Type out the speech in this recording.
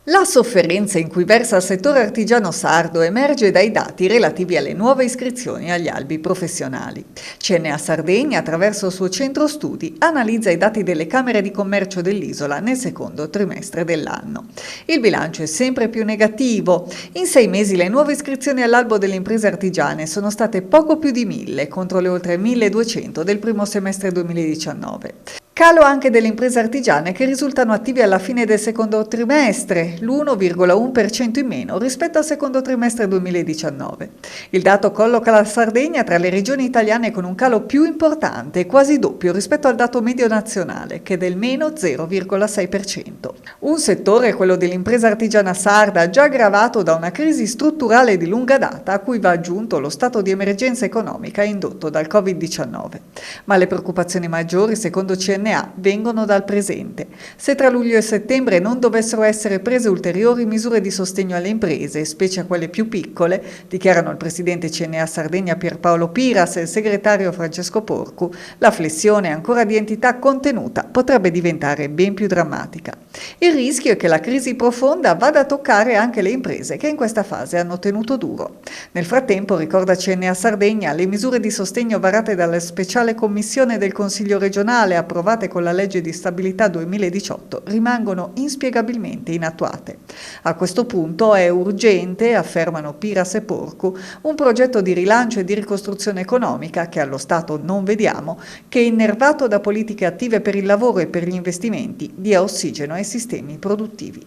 La sofferenza in cui versa il settore artigiano sardo emerge dai dati relativi alle nuove iscrizioni agli albi professionali. CNA Sardegna, attraverso il suo centro studi, analizza i dati delle camere di commercio dell'isola nel secondo trimestre dell'anno. Il bilancio è sempre più negativo. In 6 mesi le nuove iscrizioni all'albo delle imprese artigiane sono state poco più di 1000 contro le oltre 1200 del primo semestre 2019. Calo anche delle imprese artigiane che risultano attive alla fine del secondo trimestre, l'1,1% in meno rispetto al secondo trimestre 2019. Il dato colloca la Sardegna tra le regioni italiane con un calo più importante, quasi doppio rispetto al dato medio nazionale, che è del meno 0,6%. Un settore, quello dell'impresa artigiana sarda, già aggravato da una crisi strutturale di lunga data a cui va aggiunto lo stato di emergenza economica indotto dal Covid-19. Ma le preoccupazioni maggiori, secondo CNA, vengono dal presente. Se tra luglio e settembre non dovessero essere prese ulteriori misure di sostegno alle imprese, specie a quelle più piccole, dichiarano il presidente CNA Sardegna Pierpaolo Piras e il segretario Francesco Porcu, la flessione ancora di entità contenuta potrebbe diventare ben più drammatica. Il rischio è che la crisi profonda vada a toccare anche le imprese che in questa fase hanno tenuto duro. Nel frattempo, ricorda CNA Sardegna, le misure di sostegno varate dalla speciale commissione del Consiglio regionale approvate con la legge di stabilità 2018 rimangono inspiegabilmente inattuate. A questo punto è urgente, affermano Piras e Porcu, un progetto di rilancio e di ricostruzione economica che allo Stato non vediamo, che innervato da politiche attive per il lavoro e per gli investimenti dia ossigeno ai sistemi produttivi.